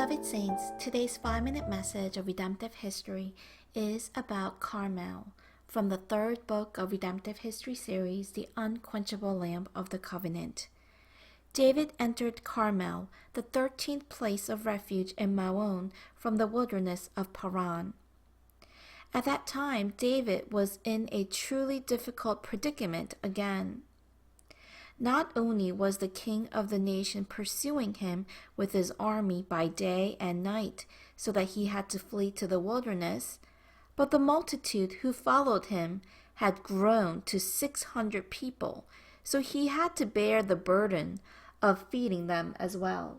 Beloved Saints, today's 5-minute message of redemptive history is about Carmel from the third book of Redemptive History series, The Unquenchable Lamp of the Covenant. David entered Carmel, the 13th place of refuge in Maon from the wilderness of Paran. At that time, David was in a truly difficult predicament again. Not only was the king of the nation pursuing him with his army by day and night, so that he had to flee to the wilderness, but the multitude who followed him had grown to 600 people, so he had to bear the burden of feeding them as well.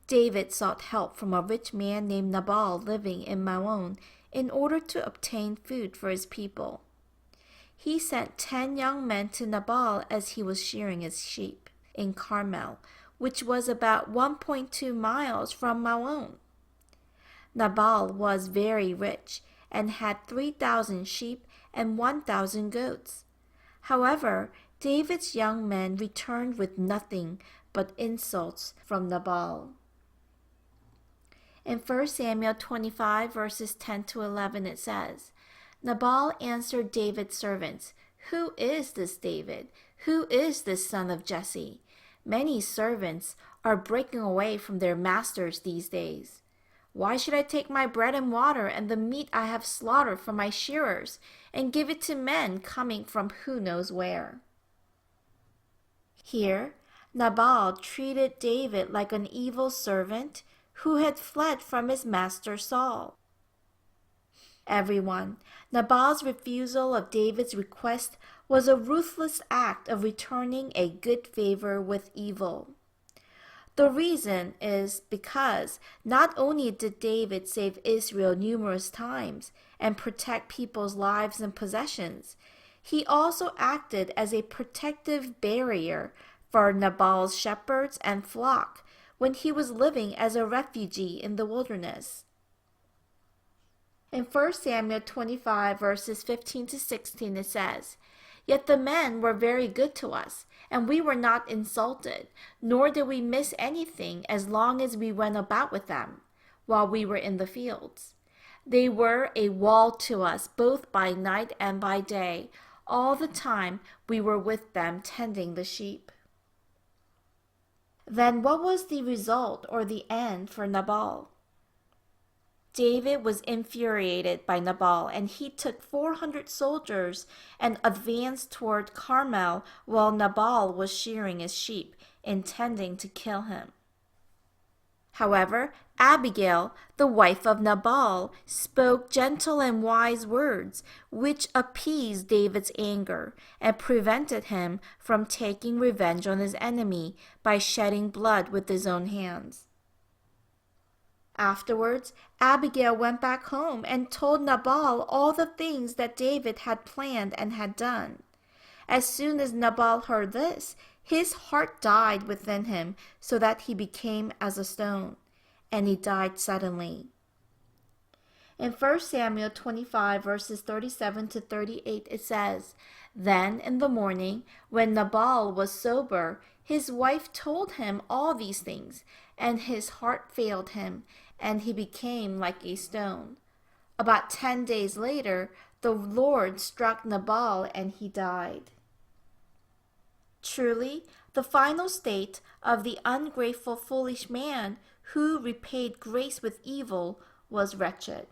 David sought help from a rich man named Nabal living in Maon in order to obtain food for his people. He sent 10 young men to Nabal as he was shearing his sheep in Carmel, which was about 1.2 miles from Maon. Nabal was very rich and had 3,000 sheep and 1,000 goats. However, David's young men returned with nothing but insults from Nabal. In 1 Samuel 25 verses 10 to 11 it says, Nabal answered David's servants, "Who is this David? Who is this son of Jesse? Many servants are breaking away from their masters these days. Why should I take my bread and water and the meat I have slaughtered from my shearers and give it to men coming from who knows where?" Here, Nabal treated David like an evil servant who had fled from his master Saul. Everyone, Nabal's refusal of David's request was a ruthless act of returning a good favor with evil. The reason is because not only did David save Israel numerous times and protect people's lives and possessions, he also acted as a protective barrier for Nabal's shepherds and flock when he was living as a refugee in the wilderness. In 1 Samuel 25 verses 15 to 16 it says, "Yet the men were very good to us, and we were not insulted, nor did we miss anything as long as we went about with them, while we were in the fields. They were a wall to us both by night and by day, all the time we were with them tending the sheep." Then what was the result or the end for Nabal? David was infuriated by Nabal, and he took 400 soldiers and advanced toward Carmel while Nabal was shearing his sheep, intending to kill him. However, Abigail, the wife of Nabal, spoke gentle and wise words, which appeased David's anger and prevented him from taking revenge on his enemy by shedding blood with his own hands. Afterwards, Abigail went back home and told Nabal all the things that David had planned and had done. As soon as Nabal heard this, his heart died within him so that he became as a stone, and he died suddenly. In 1 Samuel 25 verses 37 to 38 it says, "Then in the morning, when Nabal was sober, his wife told him all these things, and his heart failed him, and he became like a stone. About 10 days later, the Lord struck Nabal, and he died." Truly, the final state of the ungrateful, foolish man who repaid grace with evil was wretched.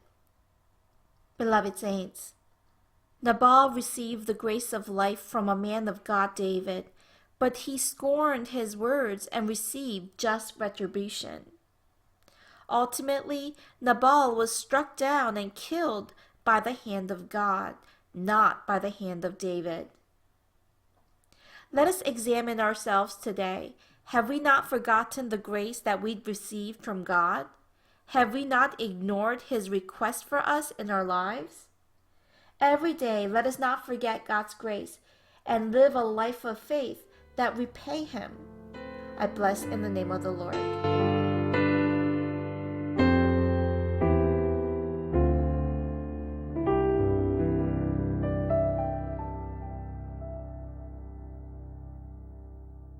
Beloved saints, Nabal received the grace of life from a man of God, David, but he scorned his words and received just retribution. Ultimately, Nabal was struck down and killed by the hand of God, not by the hand of David. Let us examine ourselves today. Have we not forgotten the grace that we received from God? Have we not ignored His request for us in our lives? Every day, let us not forget God's grace and live a life of faith that repay Him. I bless in the name of the Lord.